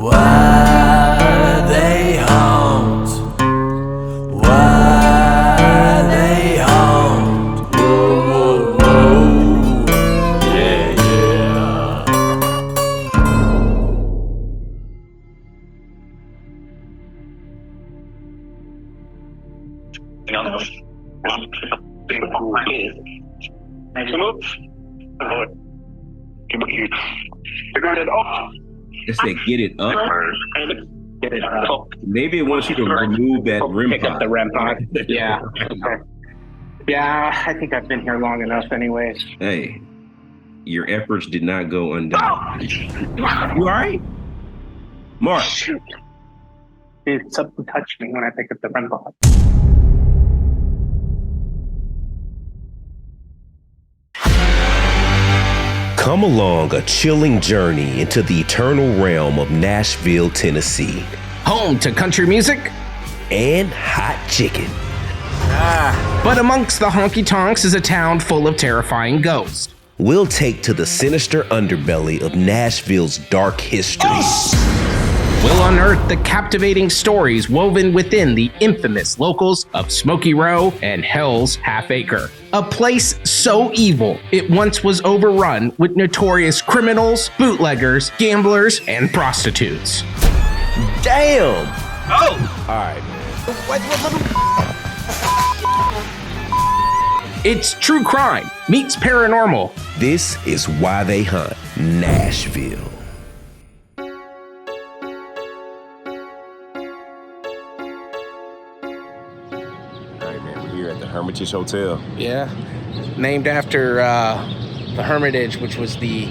Why they haunt? Why they haunt? Whoa, whoa, whoa. Yeah, yeah. It said get it up. Get it up. Maybe it wants you to remove that REM Pick up the REM pod. Yeah. Okay. Yeah, I think I've been here long enough anyways. Hey, your efforts did not go undone. You all right? Mark. Shoot. Dude, something touched me when I picked up the REM pod. Come along a chilling journey into the eternal realm of Nashville, Tennessee. Home to country music and hot chicken. But amongst the honky-tonks is a town full of terrifying ghosts. We'll take to the sinister underbelly of Nashville's dark history. We'll unearth the captivating stories woven within the infamous locals of Smoky Row and Hell's Half Acre. A place so evil, it once was overrun with notorious criminals, bootleggers, gamblers, and prostitutes. Damn! Oh! All right, man. It's true crime meets paranormal. This is Why They Hunt Nashville. Hermitage Hotel. Yeah, named after the Hermitage, which was the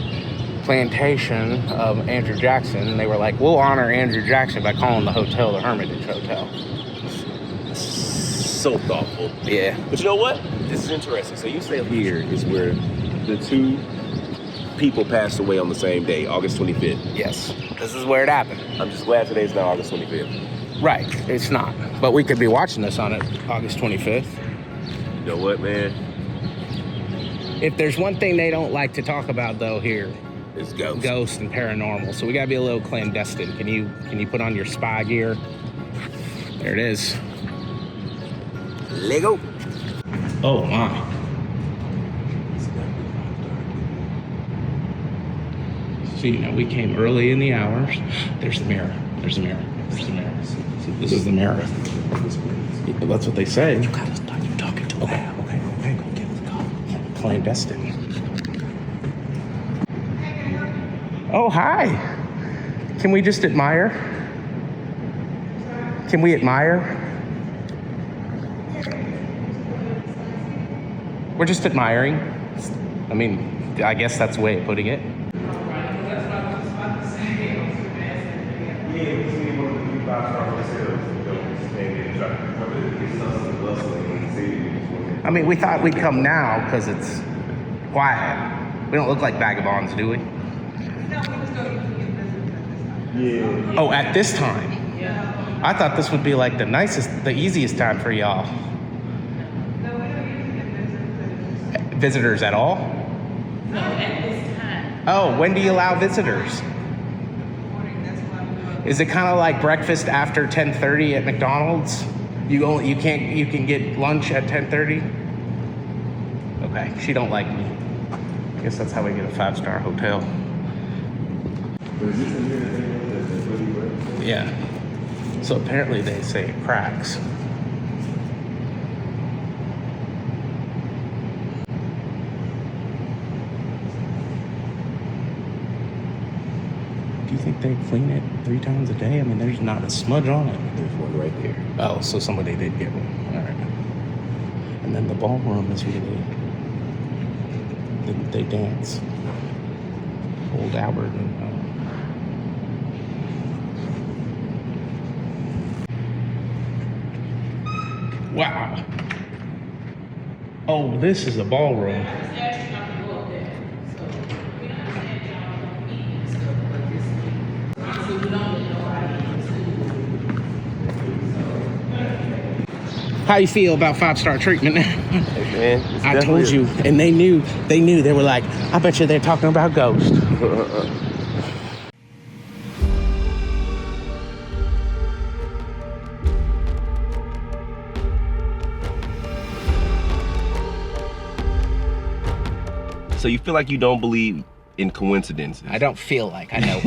plantation of Andrew Jackson. And they were like, we'll honor Andrew Jackson by calling the hotel the Hermitage Hotel. So thoughtful. Yeah. But you know what? This is interesting. So you say here is where the two people passed away on the same day, August 25th. Yes, this is where it happened. I'm just glad today's not August 25th. Right, it's not. But we could be watching this on it August 25th. You know what, man? If there's one thing they don't like to talk about, though, here, it's ghosts. Ghosts and paranormal. So we gotta be a little clandestine. Can you put on your spy gear? There it is. Lego. Oh my. See, now we came early in the hours. There's the mirror. There's the mirror. There's the mirror. See, this is the mirror. Yeah, that's what they say. You gotta start talking to Okay, go get the call. Clandestine. Oh, hi. Can we just admire? Can we admire? We're just admiring. I mean, I guess that's the way of putting it. I mean, we thought we'd come now because it's quiet. We don't look like vagabonds, do we? Yeah. Oh, at this time? Yeah. I thought this would be like the easiest time for y'all. Visitors at all? No, at this time. Oh, when do you allow visitors? Is it kind of like breakfast after 10:30 at McDonald's? You can get lunch at 10:30? Okay, she don't like me. Guess that's how we get a 5-star hotel. Yeah. So apparently they say it cracks. Do you think they clean it 3 times a day? I mean, there's not a smudge on it. There's one right there. Oh, so somebody did get one. All right. And then the ballroom is really, they dance. Old Albert and wow. Oh, this is a ballroom. How you feel about 5-star treatment? Hey man, I told you, and they knew. They were like, I bet you they're talking about ghosts. So you feel like you don't believe in coincidences? I don't feel like I know.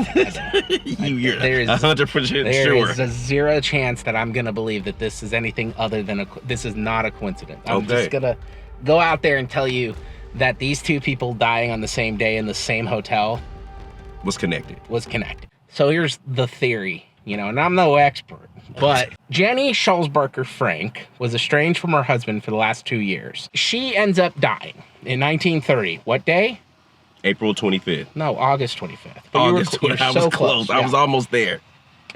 You're There is 100% There sure. is a zero chance that I'm gonna believe that this is anything other than this is not a coincidence. I'm just gonna go out there and tell you that these two people dying on the same day in the same hotel Was connected. was connected. So here's the theory, you know, and I'm no expert, but Jenny Schulzberger Frank was estranged from her husband for the last 2 years. She ends up dying in 1930. What day? April 25th. No, August 25th. But August you were 25th. I was so close. I Yeah. was almost there.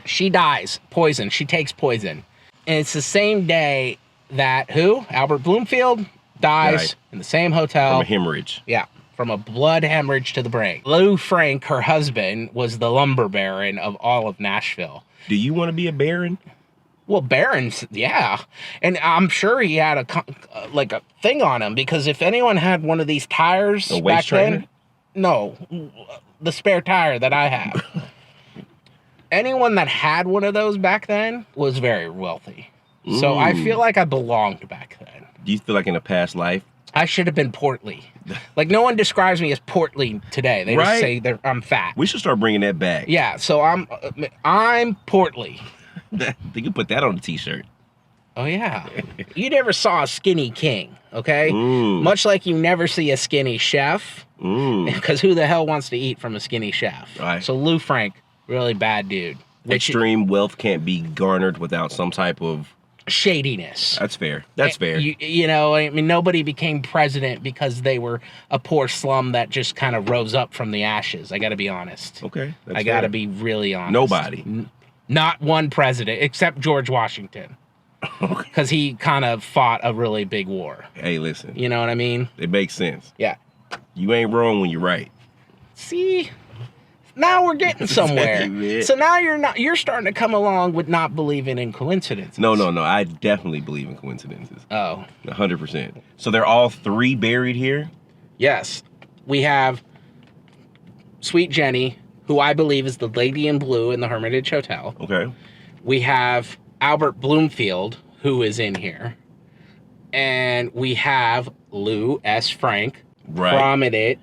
She dies, poison. She takes poison. And it's the same day that who? Albert Bloomfield dies Died. in the same hotel. From a hemorrhage. Yeah, from a blood hemorrhage to the brain. Lou Frank, her husband, was the lumber baron of all of Nashville. Do you want to be a baron? Well, barons, yeah. And I'm sure he had a thing on him, because if anyone had one of these tires A waist back trainer? then, no, the spare tire that I have. Anyone that had one of those back then was very wealthy. So I feel like I belonged back then. Do you feel like in a past life? I should have been portly. Like, no one describes me as portly today. They just Right. say I'm fat. We should start bringing that back. Yeah, so I'm portly. You can put that on a t-shirt. Oh, yeah. You never saw a skinny king, okay? Mm. Much like you never see a skinny chef, Mm. because who the hell wants to eat from a skinny chef? Right. So Lou Frank, really bad dude. Extreme wealth can't be garnered without some type of... Shadiness. That's fair. That's fair. You know, I mean, nobody became president because they were a poor slum that just kind of rose up from the ashes. I got to be honest. Okay. That's I got to fair. be really honest. Nobody. Not one president, except George Washington. Because he kind of fought a really big war. Hey, listen. You know what I mean? It makes sense. Yeah. You ain't wrong when you're right. See? Now we're getting somewhere. Man. So now you're starting to come along with not believing in coincidences. No. I definitely believe in coincidences. Oh. 100%. So they're all three buried here? Yes. We have Sweet Jenny, who I believe is the lady in blue in the Hermitage Hotel. Okay. We have Albert Bloomfield, who is in here. And we have Lou S. Frank, Right. prominent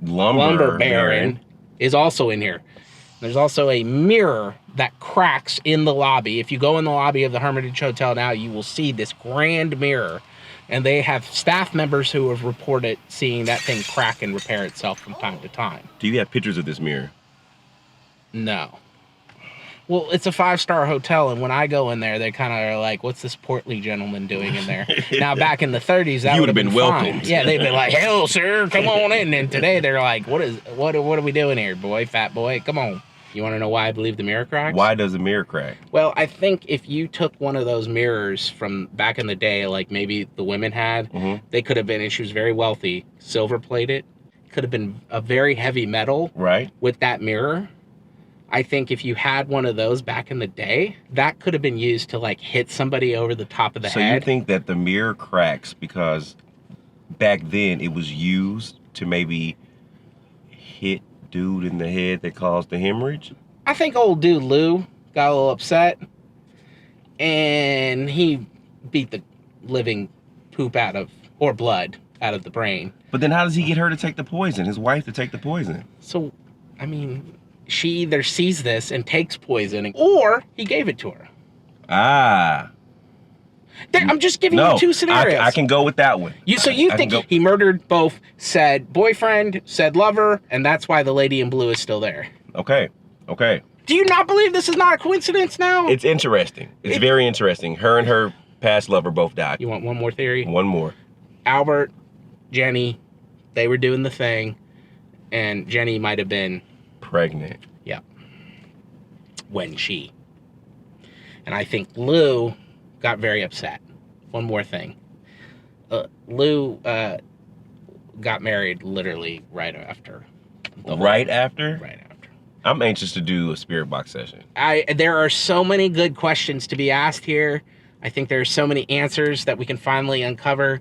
lumber baron, is also in here. There's also a mirror that cracks in the lobby. If you go in the lobby of the Hermitage Hotel now, you will see this grand mirror. And they have staff members who have reported seeing that thing crack and repair itself from time to time. Do you have pictures of this mirror? No. Well, it's a 5-star hotel, and when I go in there, they kind of are like, what's this portly gentleman doing in there? Now, back in the 30s, that You would have would've been been fine. welcomed. Yeah, they'd been like, hell, sir, come on in. And today, they're like, what are we doing here, boy, fat boy? Come on. You want to know why I believe the mirror cracks? Why does the mirror crack? Well, I think if you took one of those mirrors from back in the day, like maybe the women had, they could have been, and she was very wealthy, silver plated, could have been a very heavy metal Right. with that mirror. I think if you had one of those back in the day, that could have been used to like hit somebody over the top of the So head. you think that the mirror cracks because back then it was used to maybe hit dude in the head that caused the hemorrhage? I think old dude Lou got a little upset and he beat the living poop out of, or blood out of the brain. But then how does he get her to take the poison? His wife to take the poison? So, I mean, she either sees this and takes poison, or he gave it to her. Ah. I'm just giving No, you two scenarios. I can go with that one. So you I think can go- he murdered both said boyfriend, said lover, and that's why the lady in blue is still there? Okay. Do you not believe this is not a coincidence now? It's interesting. It's very interesting. Her and her past lover both died. You want one more theory? One more. Albert, Jenny, they were doing the thing, and Jenny might have been, Pregnant. yeah, when she. And I think Lou got very upset. One more thing. Lou got married literally right after. Right after? Right after. I'm anxious to do a spirit box session. There are so many good questions to be asked here. I think there are so many answers that we can finally uncover.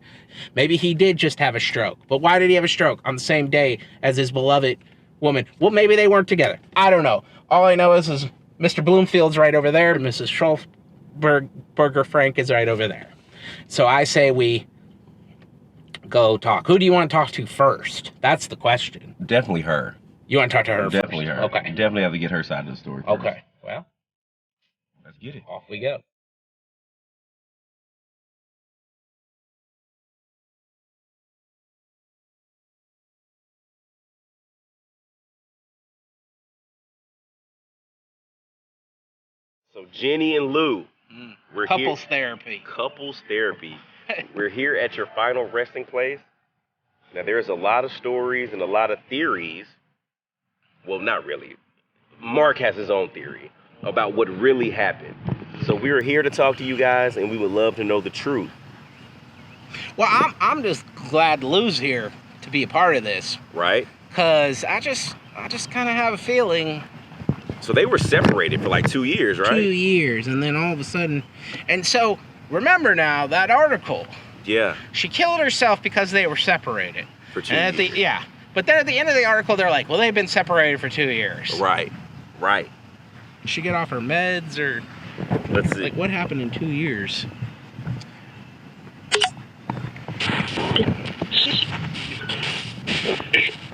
Maybe he did just have a stroke. But why did he have a stroke on the same day as his beloved woman? Well, maybe they weren't together. I don't know. All I know is Mr. Bloomfield's right over there. Mrs. Schultzberger Frank is right over there. So I say we go talk. Who do you want to talk to first? That's the question. Definitely her. You want to talk to her Definitely first? her. Okay. Definitely have to get her side of the story first. Okay. Well, Let's get it. off we go. So Jenny and Lou, we're Couples here. therapy. Couples therapy. We're here at your final resting place. Now there's a lot of stories and a lot of theories. Well, not really. Mark has his own theory about what really happened. So we are here to talk to you guys, and we would love to know the truth. Well, I'm just glad Lou's here to be a part of this, Right? cause I just kind of have a feeling. So they were separated for like 2 years, right? 2 years, and then all of a sudden, and so remember now that article. Yeah. She killed herself because they were separated. For 2 And years. yeah, but then at the end of the article, they're like, well, they've been separated for 2 years. Right. Right. Did she get off her meds or Let's see. like what happened in 2 years?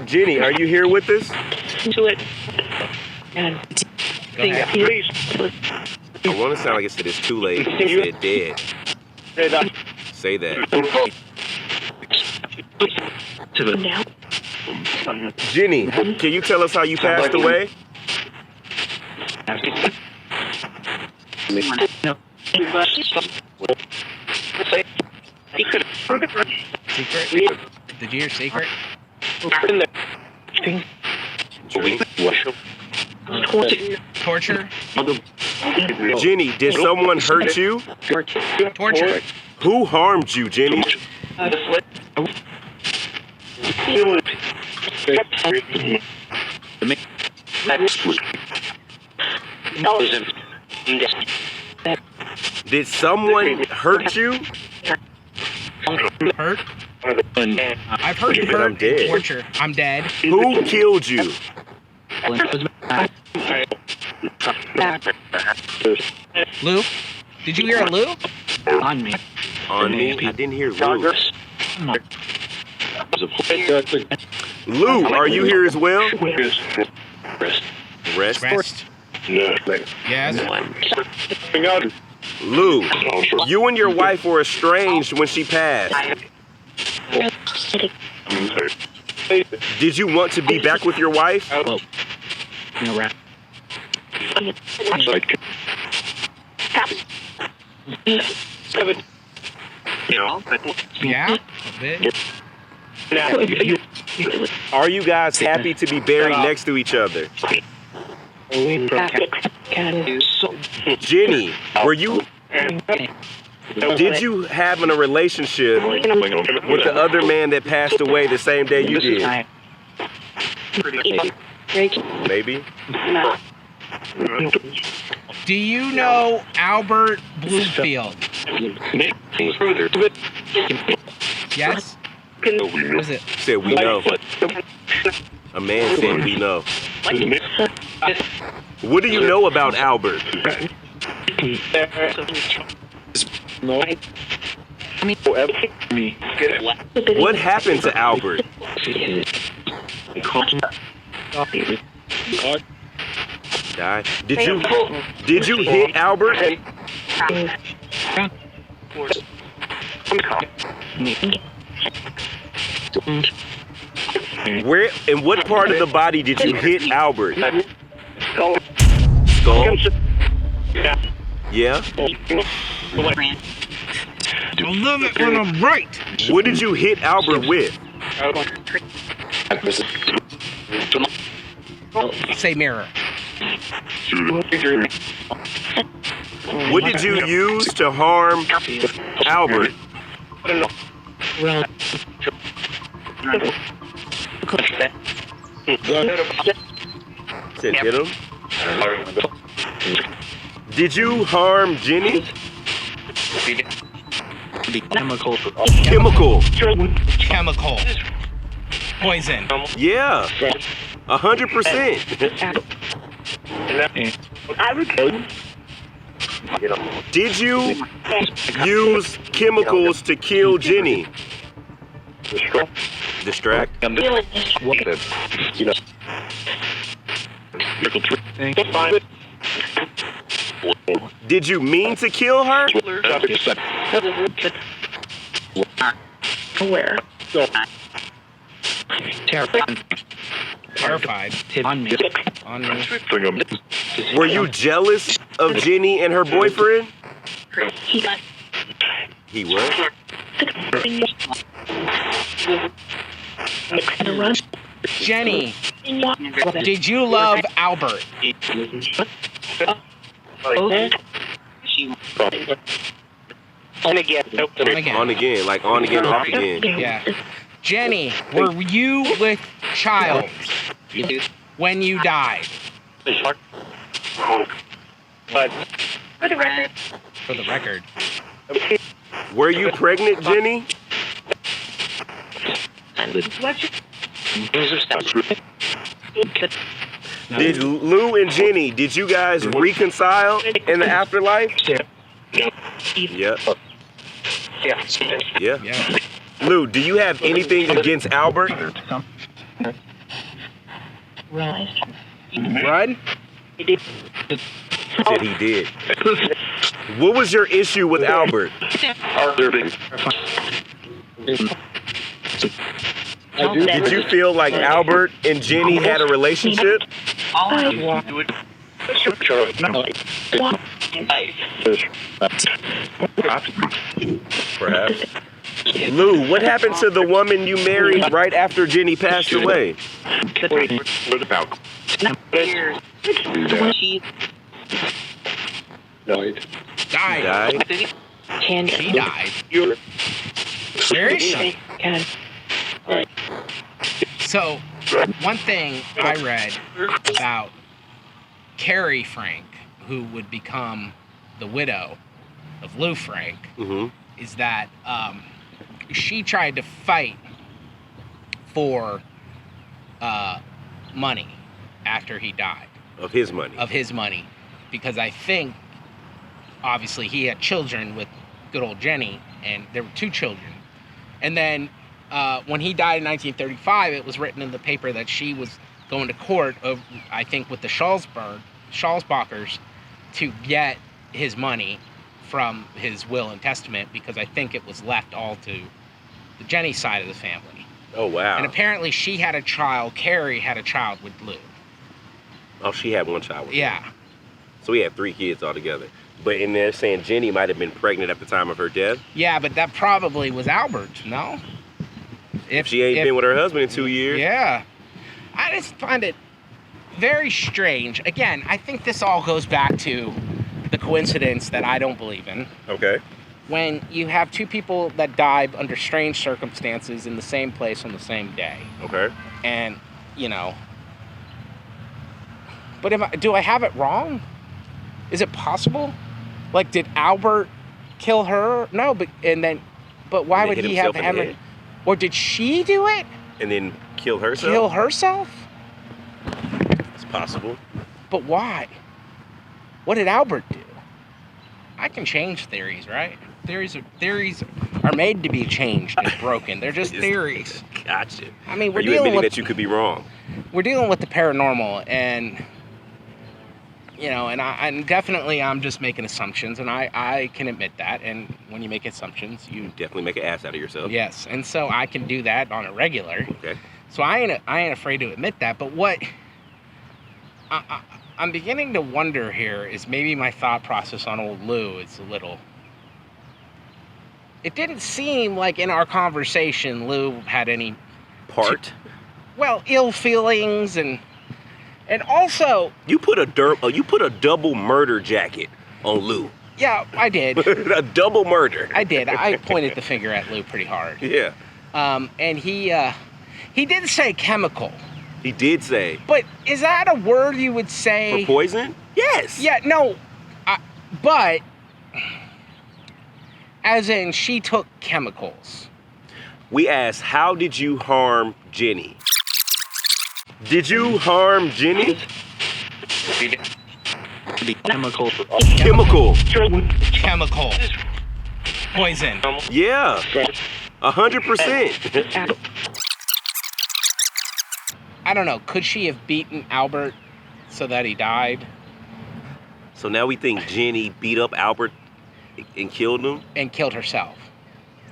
Jenny, are you here with us? To it. And Go ahead. I want to sound like it said it's too late. It said dead. Say that. now. Jenny, can you tell us how you passed away? Secret? Did you hear secret? Torture? Jenny, did someone hurt you? Torture? Who harmed you, Jenny? Did someone hurt you? Hurt? I've heard Then hurt I'm dead. and torture. I'm dead. Who killed you? Lou? Did you hear a Lou? On me. On me? I didn't hear Lou. Lou, are you here as well? Rest. Rest. Yes. Lou, you and your wife were estranged when she passed. Did you want to be back with your wife? Yeah? A bit. Are you guys happy to be buried next to each other? Jenny, were you... Did you have a relationship with the other man that passed away the same day you did? Maybe. Do you know Albert Bluefield? Yes? What is it? Said we know. A man said we know. What do you know about Albert? What happened to Albert? Died. Did you hit Albert? Where, in what part of the body did you hit Albert? Skull? Yeah? I love it when I'm right. What did you hit Albert with? Say mirror. What did you use to harm Albert? Said hit him. Did you harm Jenny? Chemical. Chemical. Poison. Yeah. 100%. Did you use chemicals to kill Jenny? Distract. Did you mean to kill her? Where? Terrified. On me. On me. Were you jealous of Jenny and her boyfriend? He got He was. run. Jenny, did you love Albert? On again. On again. On again, like on again, off again. Yeah. Jenny, were you with child when you died? But For the record. For the record. Were you pregnant, Jenny? Did Lou and Jenny, did you guys reconcile in the afterlife? Yep. yeah. Yeah. Yeah. Lou, do you have anything against Albert? Run. Run? Said he did. What was your issue with Albert? Did you feel like Albert and Jenny had a relationship? Perhaps. Lou, what happened to the woman you married right after Jenny passed away? Died. Died? She died. Where is she? So, one thing I read about Carrie Frank, who would become the widow of Lou Frank, is that she tried to fight for money after he died. Of his money. Of his money. Because I think, obviously, he had children with good old Jenny, and there were 2 children. And then when he died in 1935, it was written in the paper that she was going to court, of, I think, with the Schalsbachers to get his money from his will and testament, because I think it was left all to the Jenny side of the family. Oh, wow. And apparently she had a child, Carrie had a child with Lou. Oh, she had one child with him. Yeah. So we had 3 kids altogether. But in there saying Jenny might have been pregnant at the time of her death. Yeah, but that probably was Albert, no? If she ain't been with her husband in 2 years. Yeah. I just find it very strange. Again, I think this all goes back to the coincidence that I don't believe in. Okay. When you have 2 people that died under strange circumstances in the same place on the same day. Okay. And, you know. But do I have it wrong? Is it possible? Like, did Albert kill her? No, but why would he have hammered? Or did she do it? And then kill herself? Kill herself? It's possible. But why? What did Albert do? I can change theories, right? Theories are made to be changed and broken. They're just theories. Gotcha. I mean, Are you admitting that you could be wrong? We're dealing with the paranormal, and you know, and definitely I'm just making assumptions, and I can admit that. And when you make assumptions, you definitely make an ass out of yourself. Yes, and so I can do that on a regular. Okay. So I ain't afraid to admit that. But what I'm beginning to wonder here is maybe my thought process on old Lou is a little. It didn't seem like in our conversation Lou had any part. Ill feelings and also you put a double murder jacket on Lou. Yeah, I did. A double murder. I did. I pointed the finger at Lou pretty hard. Yeah. And he did say chemical. He did say. But is that a word you would say? For poison? Yes. Yeah, no. But as in she took chemicals. We asked, how did you harm Jenny? Did you harm Jenny? Chemical. Chemical. Chemical. Poison. Yeah. 100%. I don't know. Could she have beaten Albert so that he died So now we think Jenny beat up Albert and killed him? and killed herself?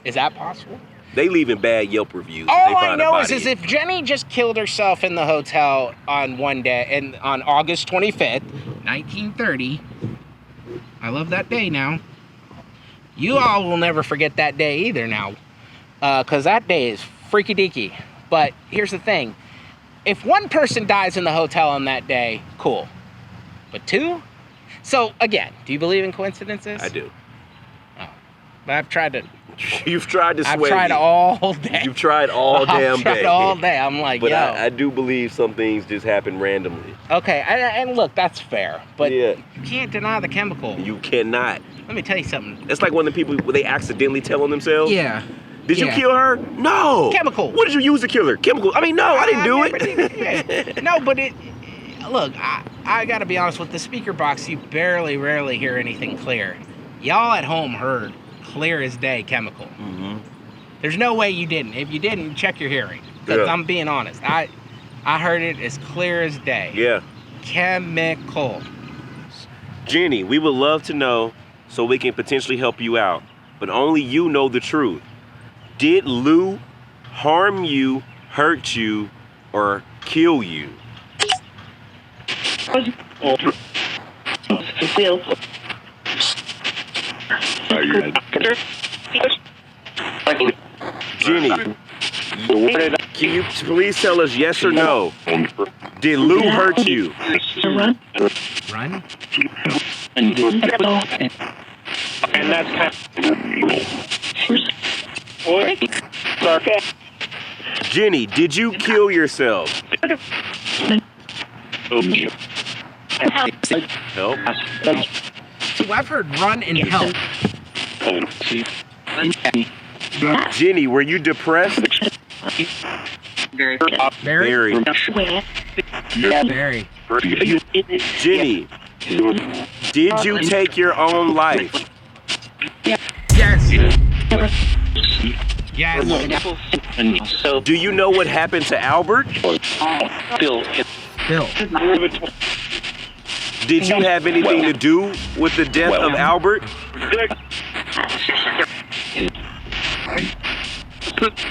Is that possible? They leaving bad Yelp reviews. They All I find a know is body. if Jenny just killed herself in the hotel on one day, and on August 25th, 1930, I love that day now. You all will never forget that day either now, because that day is freaky deaky. But here's the thing. If one person dies in the hotel on that day, cool. But two? So, again, do you believe in coincidences? I do. Oh. But I've tried to... You've tried to sway I've tried me. all day. You've tried all damn I've tried day. all day. I'm like, But yo. I do believe some things just happen randomly. Okay, and look, that's fair. But Yeah. you can't deny the chemical. You cannot. Let me tell you something. It's like when the people, they accidentally tell on themselves. Yeah. Did you Yeah. kill her? No. Chemical. What did you use to kill her? Chemical. I mean, no, I didn't do never it. did- yeah. No, but look, I gotta be honest, with the speaker box, you rarely hear anything clear. Y'all at home heard clear as day chemical. Mm-hmm. There's no way you didn't. If you didn't, check your hearing. Because Yeah. I'm being honest. I heard it as clear as day. Yeah. Chemical. Jenny, we would love to know so we can potentially help you out, but only you know the truth. Did Lou harm you, hurt you, or kill you? Jenny, can you please tell us yes or no? Did Lou hurt you? Run? And that's kind of... Jenny, did you kill yourself? Help. So I've heard run and help. Jenny, were you depressed? Very? Very. Very. Jenny, did you take your own life? Yes. Yes. So Do you know what happened to Albert? Bill, Bill. Did you have anything to do with the death of Albert?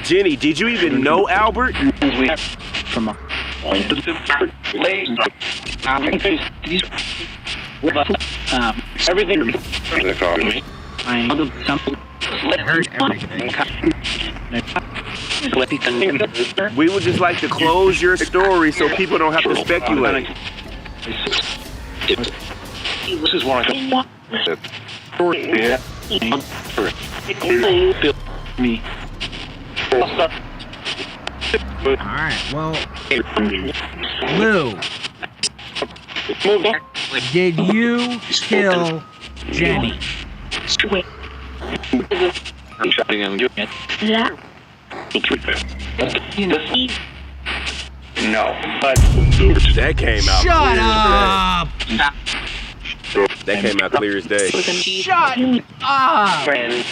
Jenny, did you even know Albert? everything. I heard everything. We would just like to close your story so people don't have to speculate. This is one of me. Alright, well, Lou, did you kill Jenny? No, but That came out Shut clear up! as day. That came out clear as day. Shut up! friends.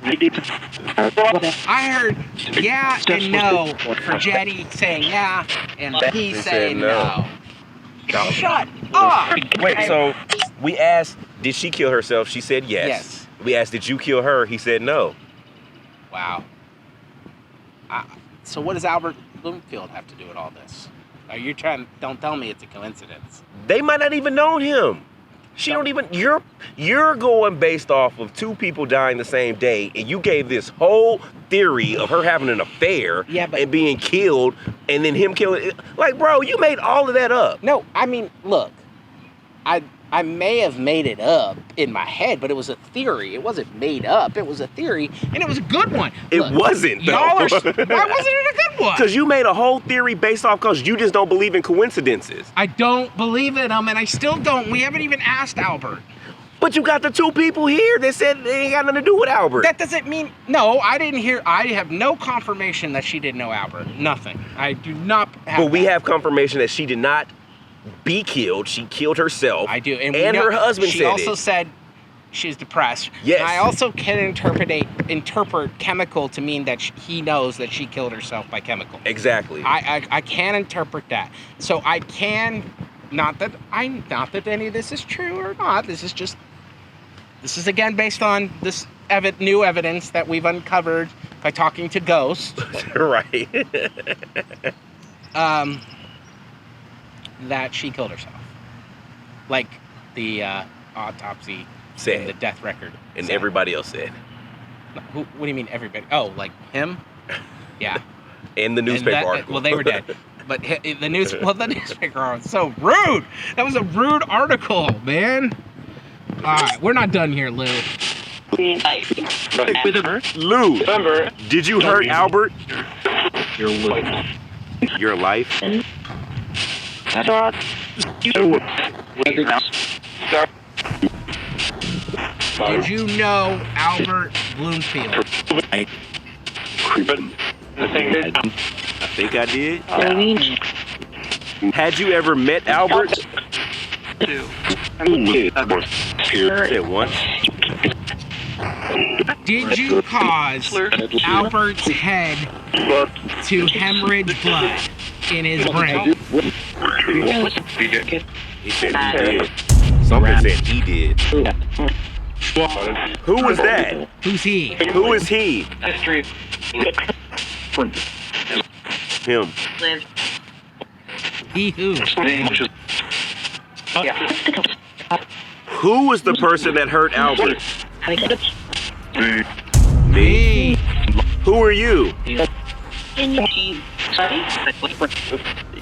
I heard yeah and no for Jenny saying yeah, and he saying no. Shut up! Wait, so we asked, did she kill herself? She said yes. Yes. We asked, did you kill her? He said no. Wow. So what does Albert Bloomfield have to do with all this? Are you trying? Don't tell me it's a coincidence. They might not even known him. She don't even. You're going based off of two people dying the same day, and you gave this whole theory of her having an affair and being killed, and then him killing. Like, bro, you made all of that up. No, I mean, look, I may have made it up in my head, but it was a theory. It wasn't made up. It was a theory, and it was a good one. It Look, wasn't, though. Why wasn't it a good one? Because you made a whole theory based off because you just don't believe in coincidences. I don't believe in them, and I still don't. We haven't even asked Albert. But you got the two people here that said they ain't got nothing to do with Albert. That doesn't mean, no, I didn't hear, I have no confirmation that she didn't know Albert. Nothing. I do not have But we that. have confirmation that she did not be killed. She killed herself. I do. And we know, her husband she said also it. said she was depressed. Yes. I also can interpret chemical to mean that he knows that she killed herself by chemical. Exactly. I can interpret that. So I can, not that any of this is true or not. This is again based on this new evidence that we've uncovered by talking to ghosts. Right. That she killed herself, like the autopsy Said. and the death record And said. everybody else said. What do you mean everybody? Oh, like him? Yeah. In the newspaper And article. Well, they were dead. But the newspaper was so rude. That was a rude article, man. All right, we're not done here, Lou. Lou, did you hurt Albert? Your life? Did you know Albert Bloomfield? I think I did. Had you ever met Albert? Said once. Did you cause Albert's head to hemorrhage blood in his brain? He said he did. Something said he did. Who was that? Who's he? Who is he? Him. He who? Who was the person that hurt Albert? Me. Me. Who are you?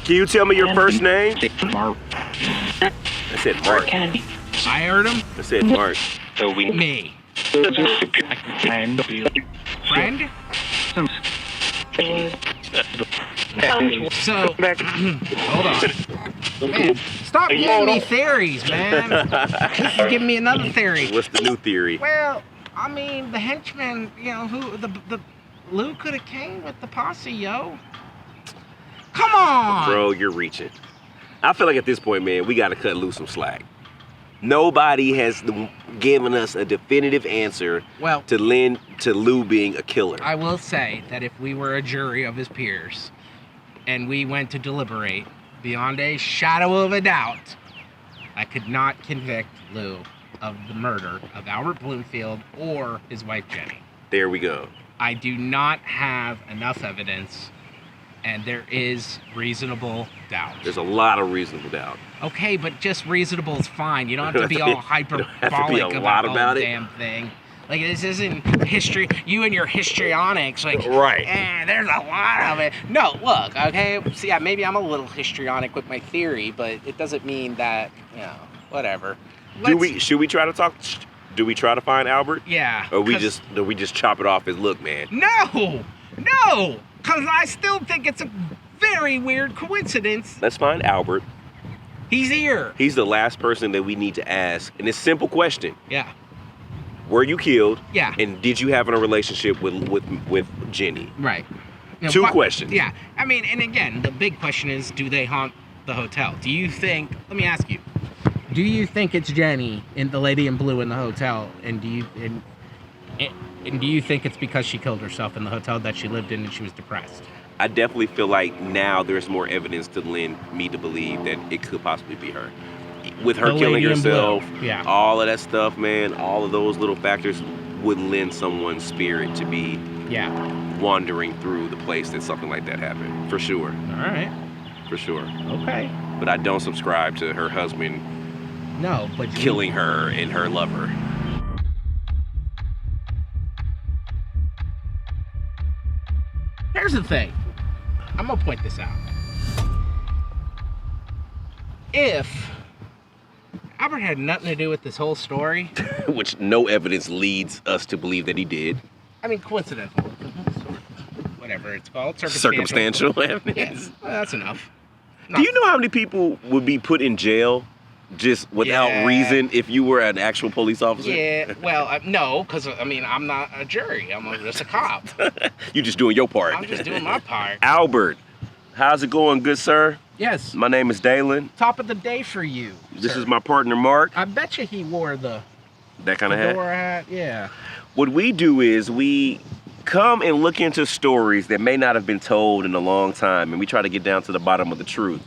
Can you tell me your first name? I said Mark. I heard him. I said Mark. Me. Friend? So, hold on. Man, stop giving me theories, man. This is giving me another theory. What's the new theory? Well, I mean, the henchman, who the Lou could have came with the posse, yo. Come on, Bro, you're reaching. I feel like at this point, man, we got to cut loose some slack. Nobody has given us a definitive answer Well, to Lou being a killer. I will say that if we were a jury of his peers and we went to deliberate, beyond a shadow of a doubt, I could not convict Lou of the murder of Albert Bloomfield or his wife Jenny. There we go. I do not have enough evidence, and there is reasonable doubt. There's a lot of reasonable doubt. Okay, but just reasonable is fine. You don't have to be all hyperbolic a lot about the about it. damn thing. Like, this isn't history. You and your histrionics, like, Right. there's a lot of it. No, look, okay, so yeah, maybe I'm a little histrionic with my theory, but it doesn't mean that, whatever. Should we try to talk? Do we try to find Albert? Yeah. Or do we just chop it off as, look, man? No, because I still think it's a very weird coincidence. Let's find Albert. He's here. He's the last person that we need to ask. And it's a simple question. Yeah. Were you killed? Yeah. And did you have a relationship with Jenny? Right. Two questions. Yeah. I mean, and again, the big question is, do they haunt the hotel? Do you think, let me ask you, do you think it's Jenny and the lady in blue in the hotel? And do you think it's because she killed herself in the hotel that she lived in and she was depressed? I definitely feel like now there's more evidence to lend me to believe that it could possibly be her. With her The killing lady in herself, blue. Yeah. all of that stuff, man, all of those little factors would lend someone's spirit to be Yeah. wandering through the place that something like that happened. For sure. All right. For sure. Okay. But I don't subscribe to her husband No, but killing her and her lover. Here's the thing. I'm gonna point this out. If Albert had nothing to do with this whole story, Which no evidence leads us to believe that he did. I mean, coincidental, whatever it's called, Circumstantial Yeah, evidence. well, that's enough. Do you know how many people would be put in jail just without Yeah. reason if you were an actual police officer? Yeah, well, no, because I mean, I'm not a jury. I'm just a cop. You just doing your part. I'm just doing my part. Albert, how's it going, good sir? Yes. My name is Dalen. Top of the day for you. This sir. is my partner, Mark. I bet you he wore the That kind of hat? Fedora hat, yeah. What we do is we come and look into stories that may not have been told in a long time, and we try to get down to the bottom of the truth.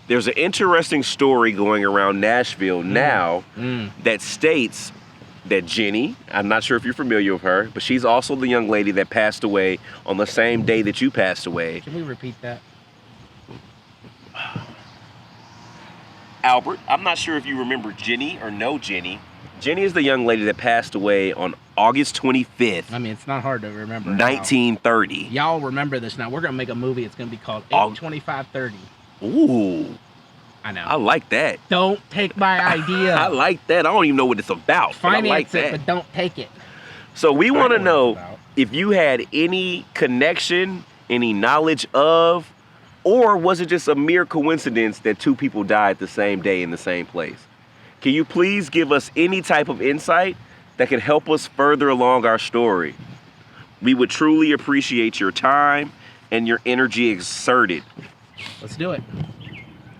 There's an interesting story going around Nashville now that states that Jenny, I'm not sure if you're familiar with her, but she's also the young lady that passed away on the same day that you passed away. Can we repeat that? Albert, I'm not sure if you remember Jenny or know Jenny. Jenny is the young lady that passed away on August 25th, I mean, it's not hard to remember. 1930. Y'all remember this now. We're going to make a movie. It's going to be called 8/25/30. Ooh, I know. I like that. Don't take my idea. I like that. I don't even know what it's about. But I Finance like it, that. but don't take it. So we want to what know it's about. if you had any connection, any knowledge of, or was it just a mere coincidence that two people died the same day in the same place? Can you please give us any type of insight that can help us further along our story? We would truly appreciate your time and your energy exerted. Let's do it.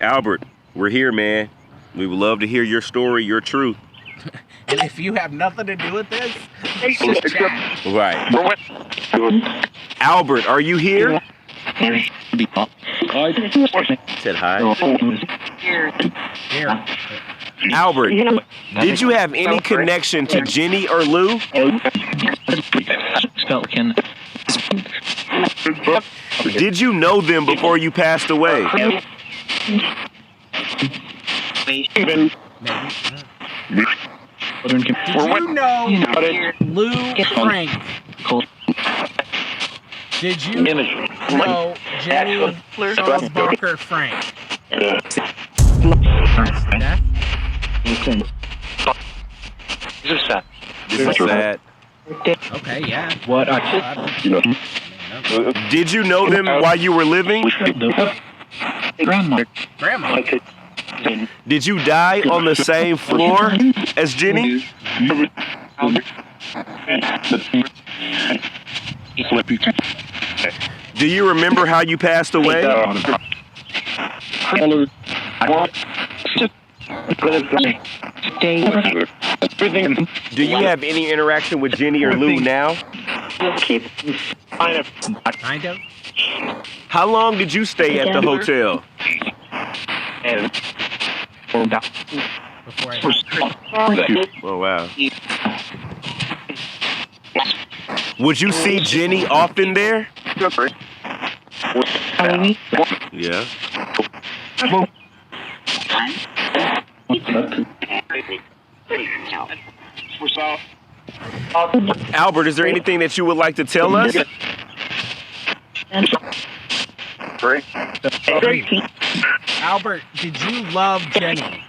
Albert, we're here, man. We would love to hear your story, your truth. And if you have nothing to do with this, just chat. Right. Albert, are you here? Said hi. Here. Albert, did you have any connection to Jenny or Lou? Did you know them before you passed away? Maybe. Did you know Lou Frank? Did you know Jenny Charles Barker Frank? Steph? This is sad. Okay, yeah. What Did you know them while you were living? Grandma. Grandma. Did you die on the same floor as Jenny? Do you remember how you passed away? Do you have any interaction with Jenny or Lou now? Kind of. How long did you stay at the hotel? Before I Oh, wow. Would you see Jenny often there? Yeah. Albert, is there anything that you would like to tell us? Albert, did you love Jenny?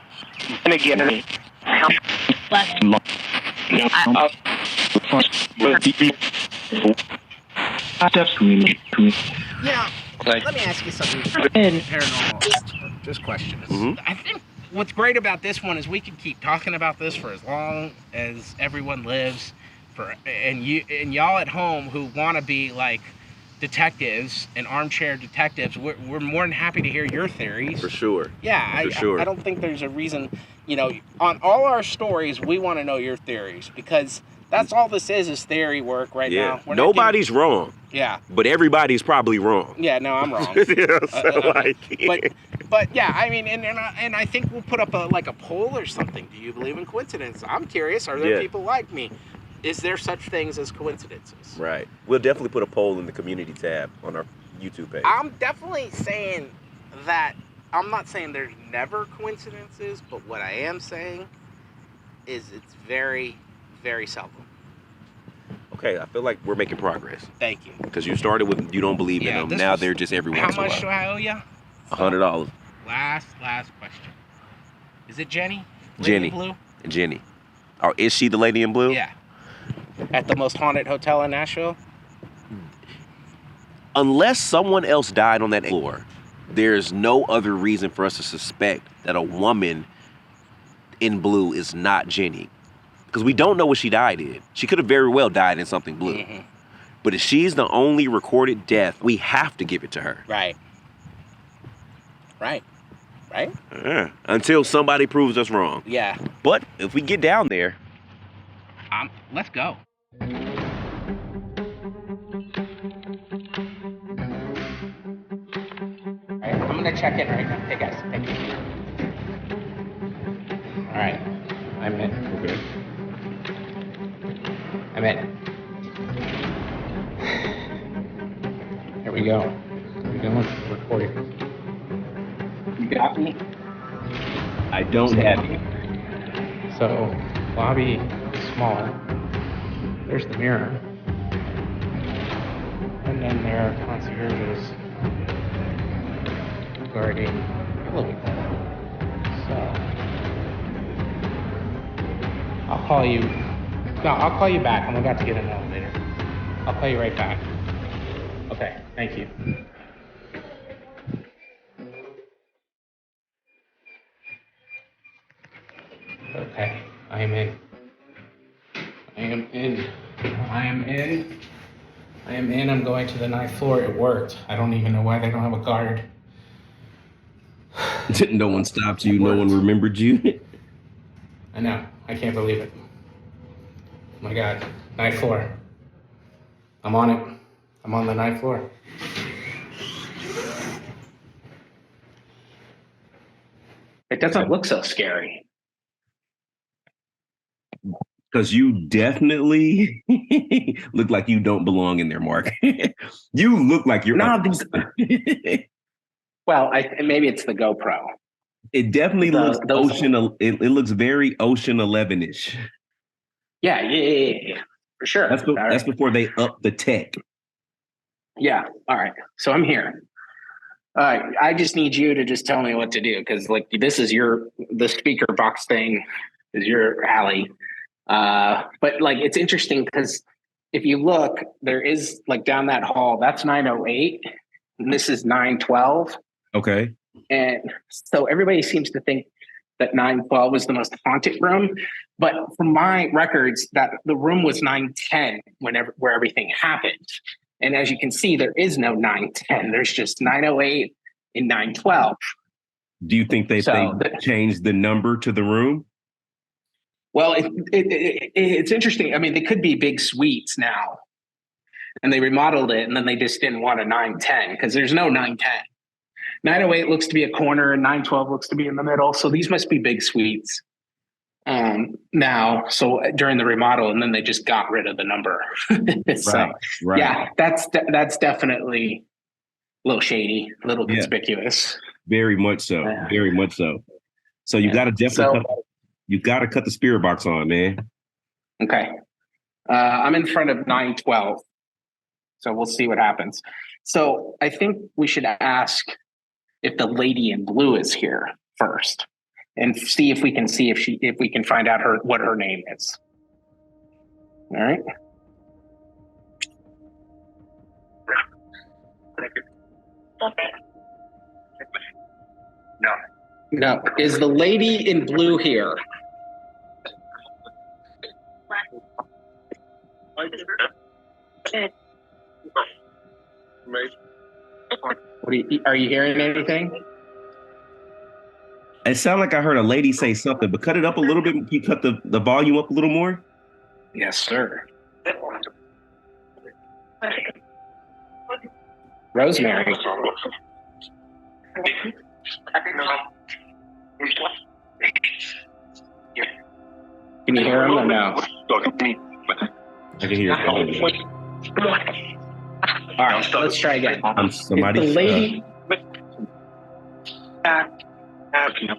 Yeah. Let me ask you something. Paranormal. Just questions. I think what's great about this one is we can keep talking about this for as long as everyone lives. And y'all at home who want to be like detectives and armchair detectives, we're more than happy to hear your theories. For sure. Yeah, For sure. I don't think there's a reason, on all our stories, we want to know your theories because that's all this is theory work right now. We're not Nobody's wrong. Yeah. But everybody's probably wrong. Yeah, no, I'm wrong. But yeah, I mean, and I think we'll put up a poll or something. Do you believe in coincidence? I'm curious. Are there people like me? Is there such things as coincidences? Right. We'll definitely put a poll in the community tab on our YouTube page. I'm definitely saying that. I'm not saying there's never coincidences, but what I am saying is it's very, very seldom. Okay, I feel like we're making progress. Thank you. Because you started with you don't believe in them. Now they're just every once in a while. How much do I owe you? $100. Last question. Is it Jenny? Jenny. Lady in Blue? Jenny. Oh, is she the lady in blue? Yeah. At the most haunted hotel in Nashville? Unless someone else died on that floor, there's no other reason for us to suspect that a woman in blue is not Jenny. Because we don't know what she died in. She could have very well died in something blue. Mm-hmm. But if she's the only recorded death, we have to give it to her. Right. Until somebody proves us wrong. Yeah. But if we get down there, Let's go. All right, I'm gonna check in right now. Hey guys, thank you. All right, I'm in. Okay. I'm in. Here we go. Here we go. Recording. You got me? I don't have you. So, lobby is small. There's the mirror. And then there are concierges guarding elevator. So, I'll call you. No, I'll call you back. I'm about to get in an elevator. I'll call you right back. Okay, thank you. Okay, I am in. I am in. I am in. I am in. I'm going to the 9th floor. It worked. I don't even know why they don't have a guard. No one stopped you. No one remembered you. I know. I can't believe it. Oh my God. 9th floor. I'm on it. I'm on the 9th floor. It doesn't look so scary. Because you definitely look like you don't belong in there, Mark. You look like you're. No, well, maybe it's the GoPro. It definitely looks Ocean. It looks very Ocean 11-ish. Yeah, for sure. That's before they up the tech. Yeah. All right. So I'm here. All right. I just need you to just tell me what to do because, like, this is the speaker box thing is your alley. But like, it's interesting because if you look, there is like down that hall. That's 908, and this is 912. Okay. And so everybody seems to think that 912 was the most haunted room, but from my records, that the room was 910 where everything happened. And as you can see, there is no 910. There's just 908 and 912. Do you think they changed the number to the room? Well, it's interesting. I mean, they could be big suites now, and they remodeled it, and then they just didn't want a 910 because there's no 910. 908 looks to be a corner, and 912 looks to be in the middle. So these must be big suites now. So during the remodel, and then they just got rid of the number. So, right. Yeah, that's definitely a little shady, a little conspicuous. Very much so. Very much so. So you got to definitely. You got to cut the spirit box on, man. Okay. I'm in front of 912. So we'll see what happens. So I think we should ask if the lady in blue is here first and see if we can find out what her name is. All right. No. Is the lady in blue here? Are you hearing anything? It sounded like I heard a lady say something, but cut it up a little bit. Can you cut the volume up a little more? Yes, sir. Rosemary. Can you hear him or no? I can hear it. All right, let's try again.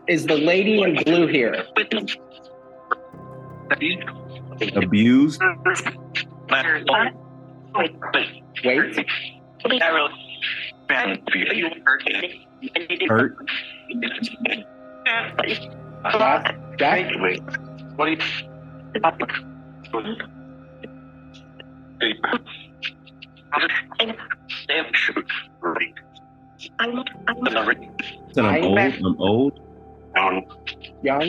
Is the lady in blue here? Abused? Wait. Hurt? Jack? I'm old. Young?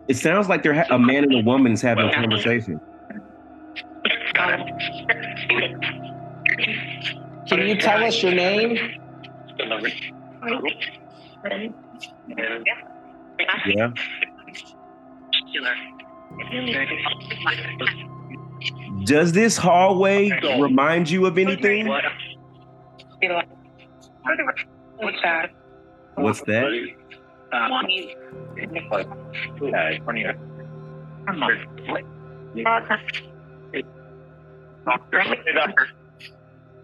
It sounds like a man and a woman is having a conversation. Can you tell us your name? Yeah. Does this hallway remind you of anything? What's that? What's that?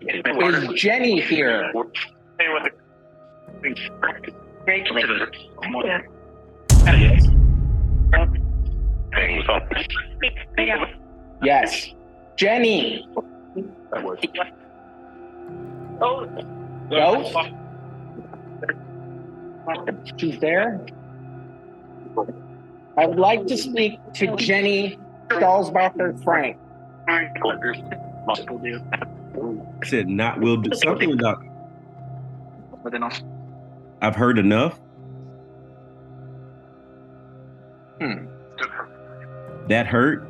Is Jenny here? Yes. Jenny. Ghost? She's there? I would like to speak to Jenny Dalsbacher Frank. I said not will do something about. I've heard enough. That hurt.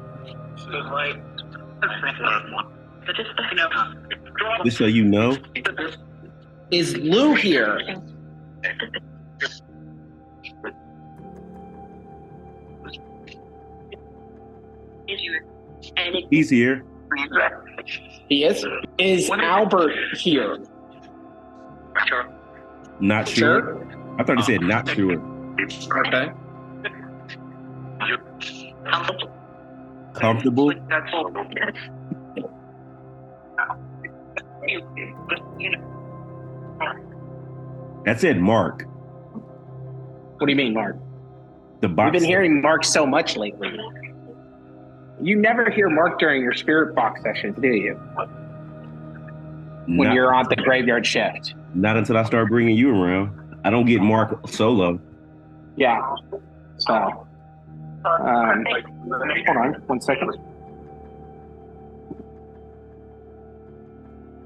Just so you know. Is Lou here? He's here. He is? Is Albert here? Not sure. I thought he said not sure. Okay. Comfortable. That said Mark. What do you mean, Mark? The box. We've been hearing Mark so much lately. You never hear Mark during your spirit box sessions, do you? When you're on the graveyard shift. Not until I start bringing you around. I don't get Mark solo. Yeah. So, hold on 1 second.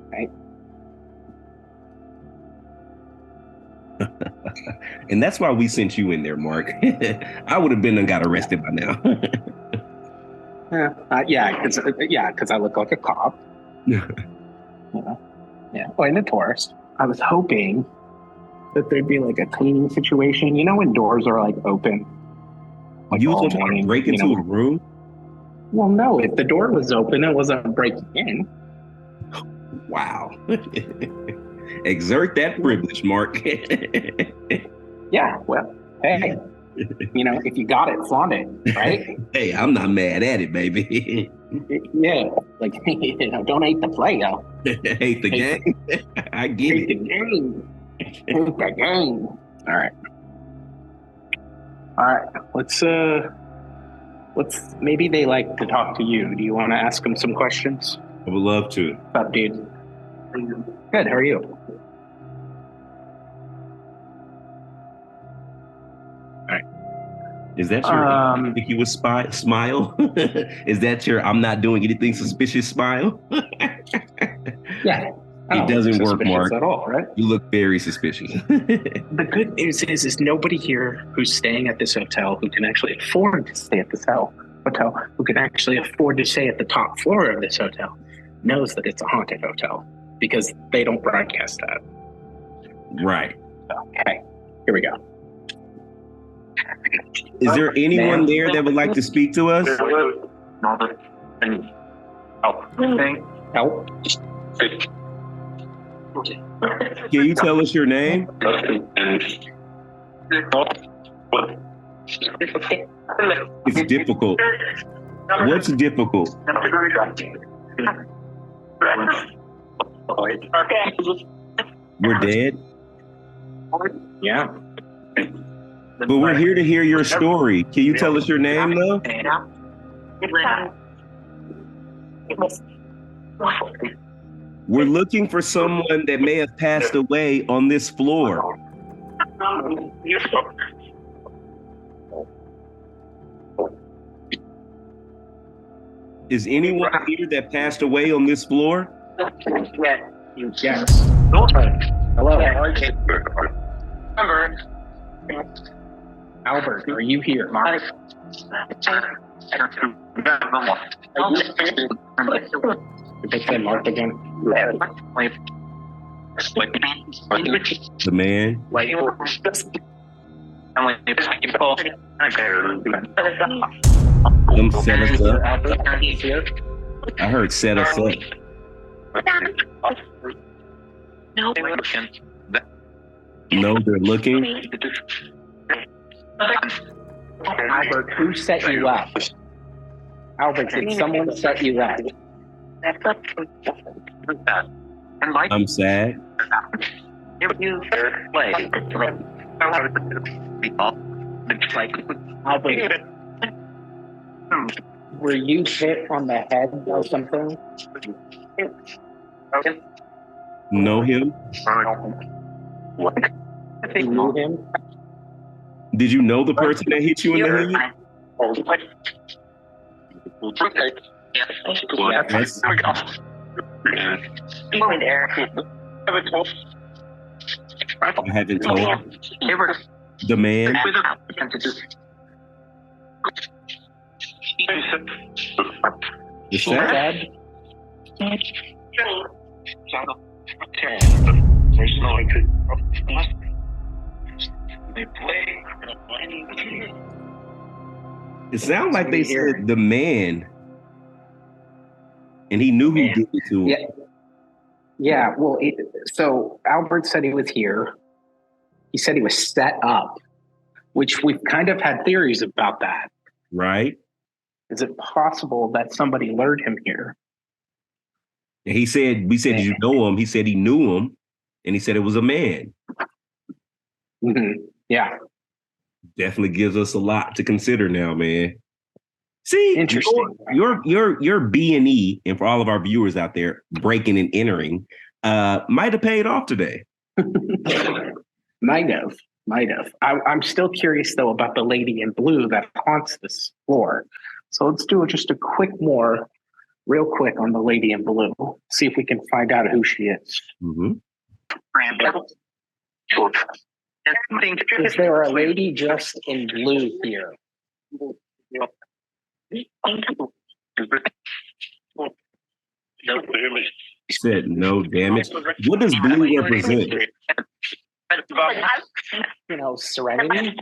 Okay. And that's why we sent you in there, Mark. I would have been and got arrested by now. Yeah, because I look like a cop. Yeah. Well, and a tourist. I was hoping that there'd be like a cleaning situation. You know when doors are like open? Like you was going to try to break into a room? Well, no. If the door was open, it wasn't breaking in. Wow. Exert that privilege, Mark. Yeah, well, hey. If you got it, flaunt it, right? Hey, I'm not mad at it, baby. Yeah, like, don't hate the play, yo. Hate the game. I get Hate the it. game. Hate the game. All right. Let's maybe they like to talk to you. Do you want to ask them some questions? I would love to. What's up, dude? Good, how are you? Is that your ambiguous smile? Is that your I'm not doing anything suspicious smile? Yeah. It doesn't work, Mark. At all, right? You look very suspicious. The good news is nobody here who's staying at this hotel who can actually afford to stay at this hotel, who can actually afford to stay at the top floor of this hotel, knows that it's a haunted hotel because they don't broadcast that. Right. Okay, here we go. Is there anyone there that would like to speak to us? Help. Can you tell us your name? It's difficult. What's difficult? We're dead? Yeah. But we're here to hear your story. Can you tell us your name, though? We're looking for someone that may have passed away on this floor. Is anyone here that passed away on this floor? Yes. Hello. Albert, are you here? Mark. Did they say Mark again? The man. Them set us up. Albert, he's here. I heard set us up. No. No, they're looking. Albert, who set you up? Albert, did someone set you up? I'm sad. Albert, were you hit on the head or something? Know him? You knew him? Did you know the person that hit you in the head? Yes. I haven't told the man. Is that? It sounds like they said the man, and he knew who did it to him. Yeah. Yeah, well, so Albert said he was here. He said he was set up, which we've kind of had theories about that. Right? Is it possible that somebody lured him here? And we said, did you know him? He said he knew him, and he said it was a man. Mm-hmm. Yeah. Definitely gives us a lot to consider now, man. See, interesting. Your B&E, and for all of our viewers out there, breaking and entering, might have paid off today. Might have. I'm still curious though about the lady in blue that haunts this floor. So let's do just a real quick on the lady in blue. See if we can find out who she is. Mm-hmm. Is there a lady dressed in blue here? Said no damage. What does blue represent? You know, serenity,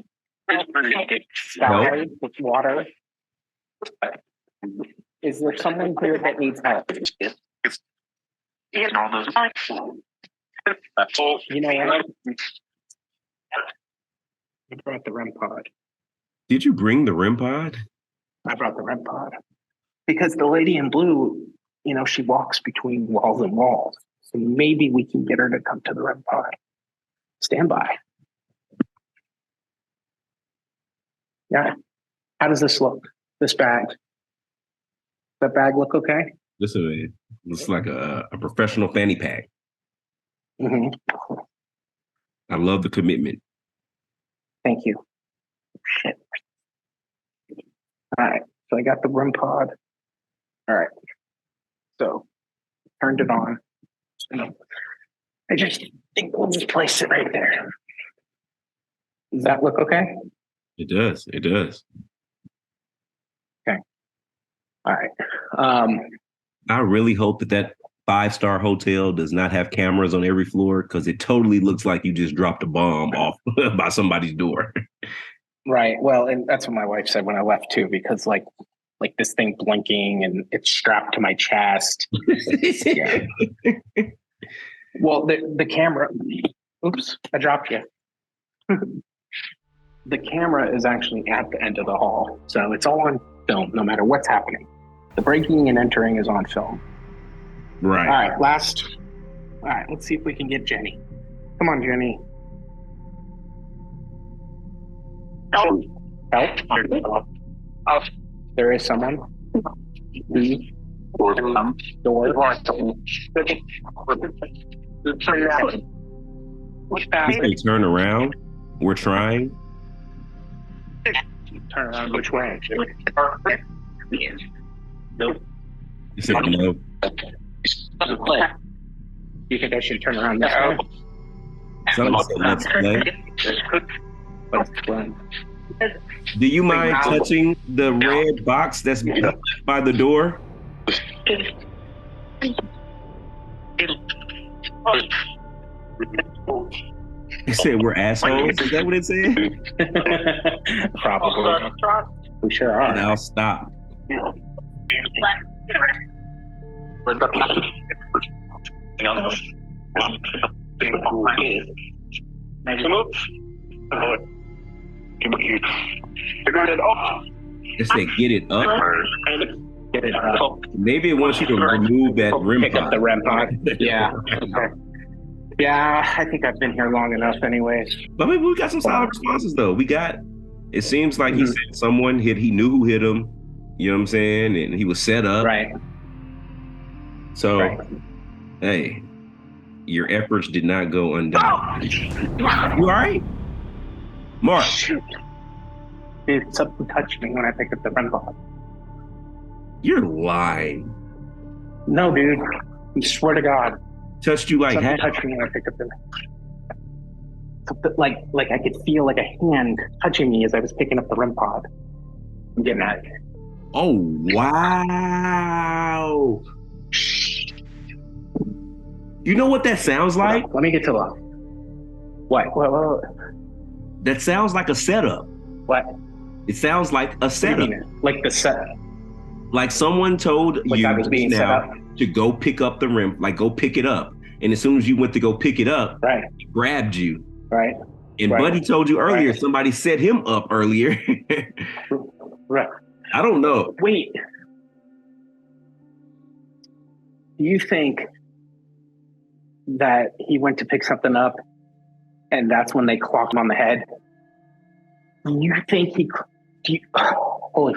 sky with water. Is there someone here that needs help? You know what? I brought the REM pod. Did you bring the REM pod? I brought the REM pod. Because the lady in blue, you know, she walks between walls and walls. So maybe we can get her to come to the REM pod. Stand by. Yeah. How does this look? This bag? That bag look okay? Listen, it's like a professional fanny pack. Mm-hmm. I love the commitment. Thank you. Shit. All right. So I got the REM pod. All right. So turned it on. I just think we'll just place it right there. Does that look okay? It does. It does. Okay. All right. I really hope that 5-star hotel does not have cameras on every floor, because it totally looks like you just dropped a bomb off by somebody's door. Right. Well, and that's what my wife said when I left too, because like this thing blinking and it's strapped to my chest. Yeah. Well, the camera. Oops, I dropped you. The camera is actually at the end of the hall, so it's all on film, no matter what's happening. The breaking and entering is on film. Right. All right, all right, let's see if we can get Jenny. Come on, Jenny. Help. There is someone. Door. If they turn around, we're trying. Turn around which way? Nope. He said no. You think I should turn around this way? Somebody said let's play. Let's play. Do you mind touching the red box that's by the door? It said we're assholes. Is that what it said? Probably. We sure are. Now stop. It said get it up. Get it up. Maybe it wants you to remove that rim Pick up the REM pod. Yeah. Okay. Yeah, I think I've been here long enough anyways. But maybe we got some solid responses though. It seems like he said someone he knew who hit him, you know what I'm saying? And he was set up. Right. So, hey, your efforts did not go undone. You all right? Mark. Shoot. Dude, something touched me when I picked up the REM pod. You're lying. No, dude. I swear to God. Touched you like Something that? touched me when I picked up the like I could feel like a hand touching me as I was picking up the REM pod. I'm getting at it. Oh, wow. You know what that sounds like? Let me get to the what? That sounds like a setup. What? It sounds like a What do you setup. mean? Like the set. Like someone told Like you I was being set up. to go pick up the rim, like go pick it up. And as soon as you went to go pick it up, Right. he grabbed you. Right. And Right. Buddy told you earlier, Right. somebody set him up earlier. Right. I don't know. Wait. Do you think that he went to pick something up and that's when they clocked him on the head? Do you think holy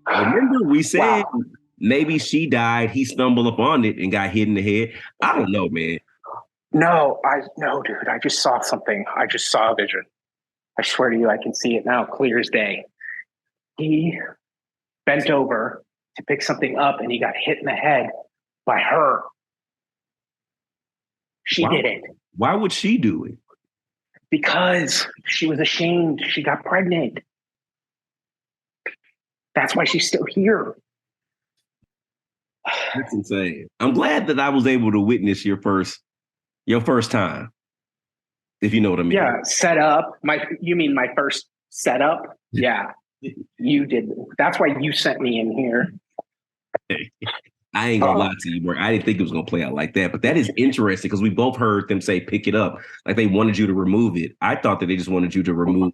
Remember we said maybe she died, he stumbled upon it and got hit in the head. I don't know, man. No, dude. I just saw something. I just saw a vision. I swear to you, I can see it now, clear as day. He bent over to pick something up and he got hit in the head by her. She Wow. did it Why would she do it? because she was ashamed. She got pregnant. That's why she's still here. That's insane. I'm glad that I was able to witness your first time. If you know what I mean. Yeah, set up. You mean my first setup? Yeah, you did. That's why you sent me in here. I ain't gonna lie to you, Mark. I didn't think it was gonna play out like that, but that is interesting because we both heard them say pick it up, like they wanted you to remove it. I thought that they just wanted you to remove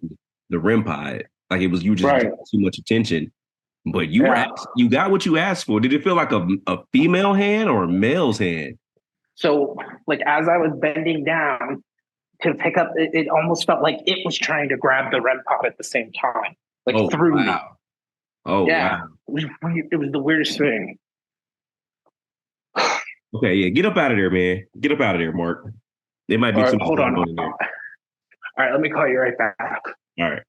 the REM pod, like it was you just getting too much attention. But you you got what you asked for. Did it feel like a female hand or a male's hand? So, like as I was bending down to pick up, it almost felt like it was trying to grab the REM pod at the same time, like through me. Oh Yeah, wow. it was the weirdest thing. Okay, yeah, get up out of there, man. Get up out of there, Mark. There might be some. Hold on. In there. All right, let me call you right back. All right.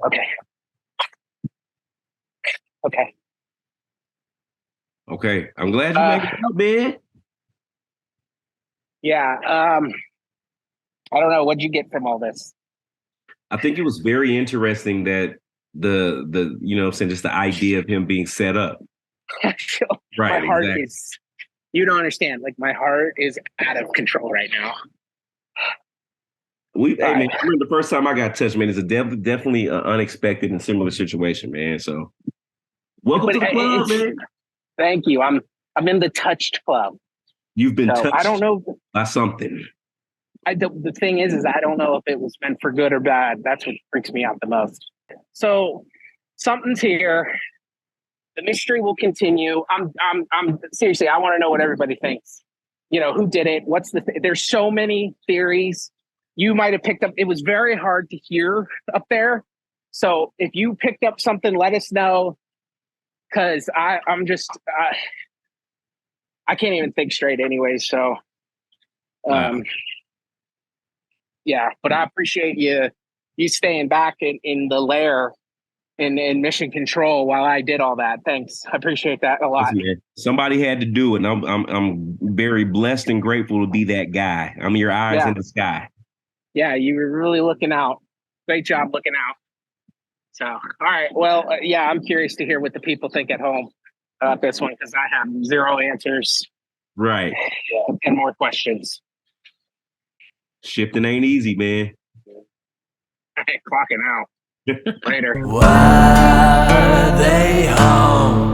Okay. Okay. Okay. I'm glad you made it up, man. Yeah. I don't know. What'd you get from all this? I think it was very interesting that the you know, saying just the idea of him being set up. Right. My heart exactly. is. You don't understand. Like my heart is out of control right now. Hey, man, I remember the first time I got touched, man. It's definitely an unexpected and similar situation, man. So, welcome to the club, man. Thank you. I'm in the touched club. You've been touched. I don't know by something. The thing is I don't know if it was meant for good or bad. That's what freaks me out the most. So, something's here. The mystery will continue. I'm seriously. I want to know what everybody thinks. You know, who did it? What's there's so many theories. You might have picked up, it was very hard to hear up there. So if you picked up something, let us know. Cause I'm just, I can't even think straight anyway. So, yeah, but I appreciate you staying back in the lair in mission control while I did all that. Thanks. I appreciate that a lot. Listen, man, somebody had to do it. And I'm very blessed and grateful to be that guy. I'm your eyes in the sky. Yeah, you were really looking out. Great job looking out. So, all right. Well, yeah, I'm curious to hear what the people think at home about this one because I have zero answers. Right. And more questions. Shifting ain't easy, man. Clocking out. Later. Why they haunt